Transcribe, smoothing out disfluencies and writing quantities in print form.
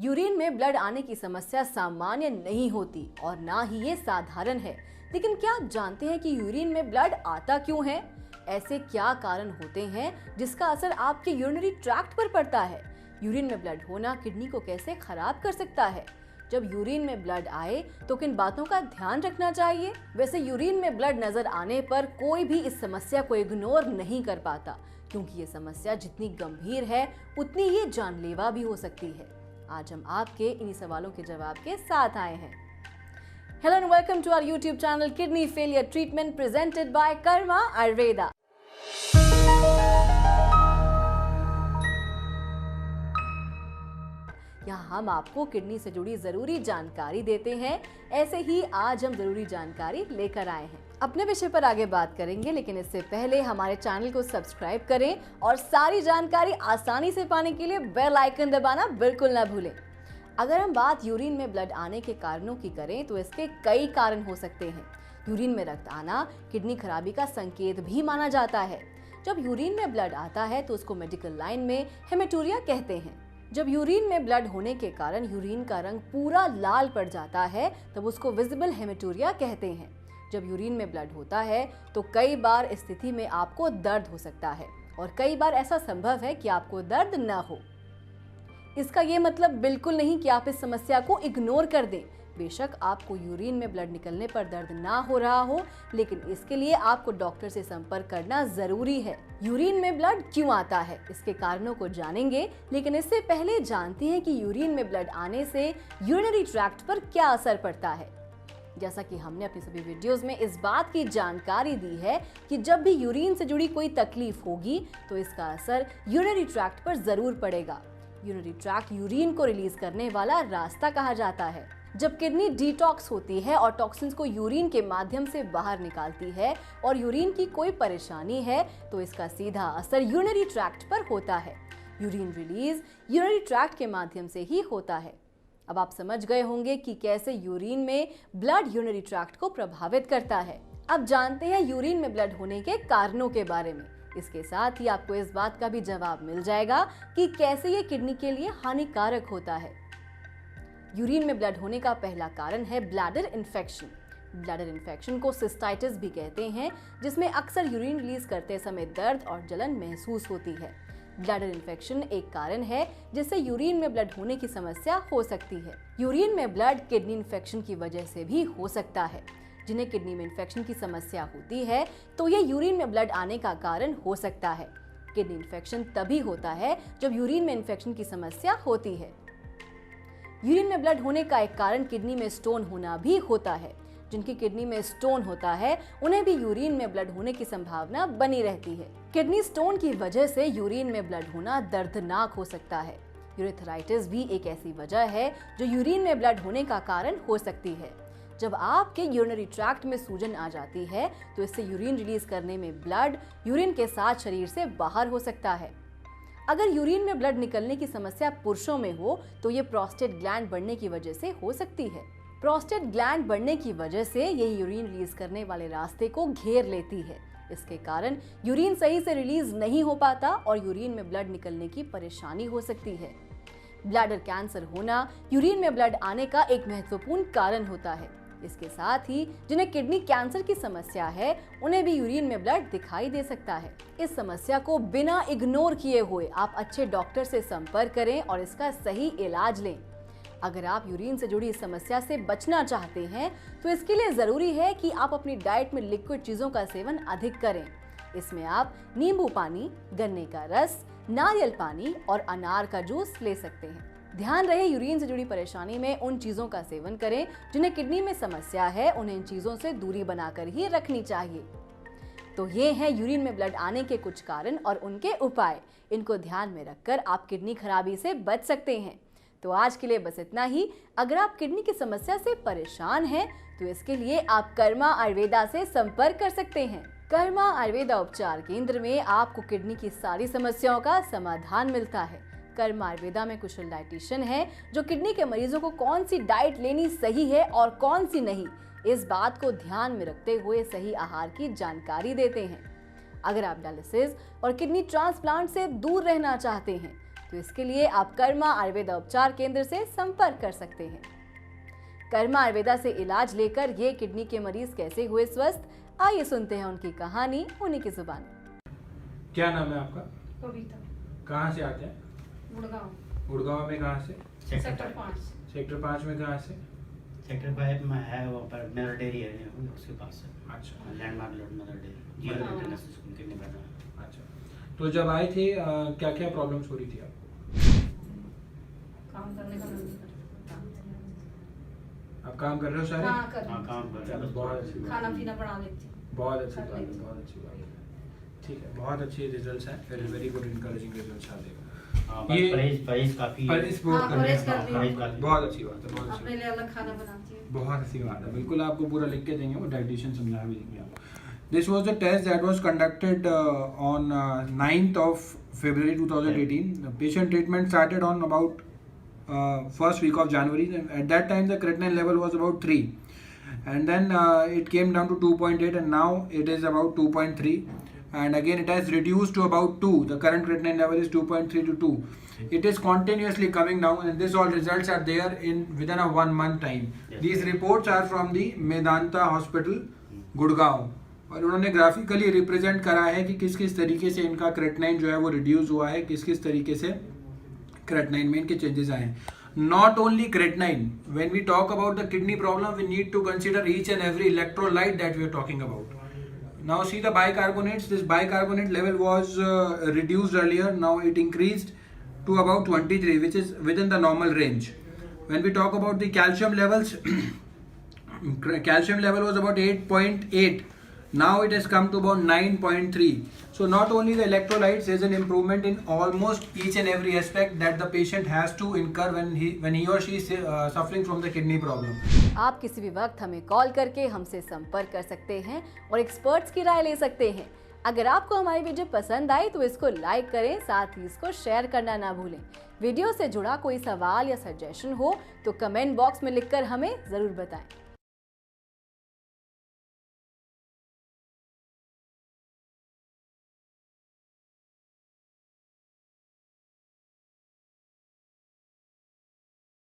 Urine में blood आने की समस्या सामान्य नहीं होती और ना ही ये साधारण है। लेकिन क्या आप जानते हैं कि यूरिन में ब्लड आता क्यों है? ऐसे क्या कारण होते हैं जिसका असर आपके यूरिनरी ट्रैक्ट पर पड़ता है? यूरिन में ब्लड होना किडनी को कैसे खराब कर सकता है? जब यूरिन में ब्लड आए तो किन बातों का ध्यान रखना चाहिए? वैसे यूरिन में ब्लड नजर आने पर कोई भी इस समस्या को इग्नोर नहीं कर पाता, क्योंकि ये समस्या जितनी गंभीर है उतनी ही जानलेवा भी हो सकती है। आज हम आपके इन्हीं सवालों के जवाब के साथ आए हैं। Hello and welcome to our YouTube channel kidney failure treatment presented by Karma Ayurveda. यहाँ हम आपको किडनी से जुड़ी जरूरी जानकारी देते हैं। ऐसे ही आज हम जरूरी जानकारी लेकर आए हैं। अपने विषय पर आगे बात करेंगे, लेकिन इससे पहले हमारे चैनल को सब्सक्राइब करें और सारी जानकारी आसानी से पाने के लिए बेल आइकन दबाना बिल्कुल ना भूलें। अगर हम बात यूरिन में ब्लड आने के कारणों की करें तो इसके कई कारण हो सकते हैं। यूरिन में रक्त आना किडनी खराबी का संकेत भी माना जाता है। जब यूरिन में ब्लड आता है तो उसको मेडिकल लाइन में हेमेटूरिया कहते हैं। जब यूरिन में ब्लड होने के कारण यूरिन का रंग पूरा लाल पड़ जाता है तब उसको विजिबल हेमेटूरिया कहते हैं। जब यूरिन में ब्लड होता है तो कई बार इस स्थिति में आपको दर्द हो सकता है और कई बार ऐसा संभव है कि आपको दर्द न हो। इसका ये मतलब बिल्कुल नहीं कि आप इस समस्या को इग्नोर कर दें। बेशक आपको यूरिन में ब्लड निकलने पर दर्द ना हो रहा हो, लेकिन इसके लिए आपको डॉक्टर से संपर्क करना जरूरी है। यूरिन में ब्लड क्यों आता है, इसके कारणों को जानेंगे, लेकिन इससे पहले जानते हैं कि यूरिन में ब्लड आने से यूरिनरी ट्रैक्ट पर क्या असर पड़ता है। जैसा कि हमने अपनी सभी वीडियोस में इस बात की जानकारी दी है कि जब भी यूरिन से जुड़ी कोई तकलीफ होगी तो इसका असर यूरिनरी ट्रैक्ट पर जरूर पड़ेगा। यूरिनरी ट्रैक्ट यूरिन को रिलीज करने वाला रास्ता कहा जाता है। जब किडनी डिटॉक्स होती है और टॉक्सिन्स को यूरिन के माध्यम से बाहर निकालती है और यूरिन की कोई परेशानी है तो इसका सीधा असर यूरिनरी ट्रैक्ट पर होता है। यूरिन रिलीज यूरिनरी ट्रैक्ट के माध्यम से ही होता है। अब आप समझ गए होंगे कि कैसे यूरिन में ब्लड यूरिनरी ट्रैक्ट को प्रभावित करता है। अब जानते हैं यूरिन में ब्लड होने के कारणों के बारे में। इसके साथ ही आपको इस बात का भी जवाब मिल जाएगा कि कैसे ये किडनी के लिए हानिकारक होता है। यूरिन में ब्लड होने का पहला कारण है ब्लैडर इन्फेक्शन। ब्लैडर इन्फेक्शन को सिस्टाइटिस भी कहते हैं, जिसमें अक्सर यूरिन रिलीज करते समय दर्द और जलन महसूस होती है। ब्लैडर इन्फेक्शन एक कारण है जिससे यूरिन में ब्लड होने की समस्या हो सकती है। यूरिन में ब्लड किडनी इन्फेक्शन की वजह से भी हो सकता है। जिन्हें किडनी में इन्फेक्शन की समस्या होती है तो ये यूरिन में ब्लड आने का कारण हो सकता है। किडनी इन्फेक्शन तभी होता है जब यूरिन में इन्फेक्शन की समस्या होती है। यूरिन में ब्लड होने का एक कारण किडनी में स्टोन होना भी होता है। जिनकी किडनी में स्टोन होता है उन्हें भी यूरिन में ब्लड होने की संभावना बनी रहती है। किडनी स्टोन की वजह से यूरिन में ब्लड होना दर्दनाक हो सकता है। यूरेथराइटिस भी एक ऐसी वजह है जो यूरिन में ब्लड होने का कारण हो सकती है। जब आपके यूरिनरी ट्रैक्ट में सूजन आ जाती है तो इससे यूरिन रिलीज करने में ब्लड यूरिन के साथ शरीर से बाहर हो सकता है। अगर यूरिन में ब्लड निकलने की समस्या पुरुषों में हो तो ये प्रोस्टेट ग्लैंड बढ़ने की वजह से हो सकती है। प्रोस्टेट ग्लैंड बढ़ने की वजह से ये यूरिन रिलीज करने वाले रास्ते को घेर लेती है। इसके कारण यूरिन सही से रिलीज नहीं हो पाता और यूरिन में ब्लड निकलने की परेशानी हो सकती है। ब्लैडर कैंसर होना यूरिन में ब्लड आने का एक महत्वपूर्ण कारण होता है। इसके साथ ही जिन्हें किडनी कैंसर की समस्या है उन्हें भी यूरिन में ब्लड दिखाई दे सकता है। इस समस्या को बिना इग्नोर किए हुए आप अच्छे डॉक्टर से संपर्क करें और इसका सही इलाज लें। अगर आप यूरिन से जुड़ी इस समस्या से बचना चाहते हैं तो इसके लिए जरूरी है कि आप अपनी डाइट में लिक्विड चीजों का सेवन अधिक करें। इसमें आप नींबू पानी, गन्ने का रस, नारियल पानी और अनार का जूस ले सकते हैं। ध्यान रहे यूरिन से जुड़ी परेशानी में उन चीजों का सेवन करें जिन्हें किडनी में समस्या है, उन्हें इन चीजों से दूरी बनाकर ही रखनी चाहिए। तो ये हैं यूरिन में ब्लड आने के कुछ कारण और उनके उपाय। इनको ध्यान में रखकर आप किडनी खराबी से बच सकते हैं। तो आज के लिए बस इतना ही। अगर आप किडनी की समस्या से परेशान हैं तो इसके लिए आप कर्मा आयुर्वेदा से संपर्क कर सकते हैं। कर्मा आयुर्वेदा उपचार केंद्र में आपको किडनी की सारी समस्याओं का समाधान मिलता है। कर्मा आयुर्वेदा में कुशल डाइटिशियन है जो किडनी के मरीजों को कौन सी डाइट लेनी सही है और कौन सी नहीं, इस बात को ध्यान में रखते हुए सही आहार की जानकारी देते हैं। अगर आप डायलिसिस और किडनी ट्रांसप्लांट से दूर रहना चाहते हैं तो इसके लिए आप कर्मा आयुर्वेदा उपचार केंद्र से संपर्क कर सकते हैं। कर्मा आयुर्वेदा से इलाज लेकर ये किडनी के मरीज कैसे हुए स्वस्थ, आइए सुनते हैं उनकी कहानी उन्हीं की जुबान। क्या नाम है आपका? कविता। कहाँ से आते हैं? गुड़गांव। गुड़गांव में कहाँ से? सेक्टर 5। सेक्टर 5 में कहाँ से? सेक्टर 5 में है वहाँ पर मदर डेयरी है उसके पास है। अच्छा, landmark road mother dairy zero international school के निकल रहा। अच्छा। तो जब आए थे क्या क्या प्रॉब्लम्स हो रही थी आपको? काम करने का मन नहीं करता। आप काम कर रहे हो सारे? हाँ, कर रही हाँ हूँ। काम कर चलो, बहुत अच्छी बात। खाना पीना बना लेती हूँ। बहुत अच्छी कर बात है, लेती हूँ। बहुत अच्छी बात है। ठीक है, बहुत अच्छे रिजल्ट्स हैं, फिर वेरी गुड इनकरेजिंग रिजल्ट्स आते हैं। हाँ ये परहेज काफी परहेज बहुत हाँ, कर रहे परहेज हैं। कर रही हूँ। परहेज काफी बहुत अच्छी बात है, बहुत अच्छी अपने लिए अलग खाना बनाती हूँ। बहुत अच्छी बात है। बिल्कुल आपको पूरा लिख के देंगे, वो डाइटिशियन समझा भी देंगे आपको। This was the test that was conducted on 9th of February 2018. The patient treatment started on about first week of January. At that time, the creatinine level was about 3, and then it came down to 2.8, and now it is about 2.3. And again, it has reduced to about 2. The current creatinine level is 2.3 to 2. It is continuously coming down, and this all results are there in within a 1 month time. Yes. These reports are from the Medanta Hospital, Gurgaon. और उन्होंने graphically represent करा है कि किस किस तरीके से इनका क्रेटिनाइन जो है वो रिड्यूस हुआ है, किस किस तरीके से क्रेटिनाइन में इनके चेंजेस आए हैं। Not only creatinine, when we talk about the kidney problem we need to consider each and every electrolyte that we are talking about. Now see the bicarbonates, this bicarbonate level was reduced earlier, now it increased to about 23, which is within the normal range. When we talk about the calcium levels, calcium level was about 8.8. Now it has come to about 9.3. So not only the electrolytes, there is an improvement in almost each and every aspect that the patient has to incur when he or she is suffering from the kidney problem. आप किसी भी वक्त हमें call करके हमसे संपर्क कर सकते हैं और एक्सपर्ट्स की राय ले सकते हैं। अगर आपको हमारी वीडियो पसंद आई तो इसको लाइक करें, साथ ही इसको शेयर करना ना भूलें। वीडियो से जुड़ा कोई सवाल या सजेशन हो तो कमेंट बॉक्स में लिखकर हमें ज़रूर बताएं।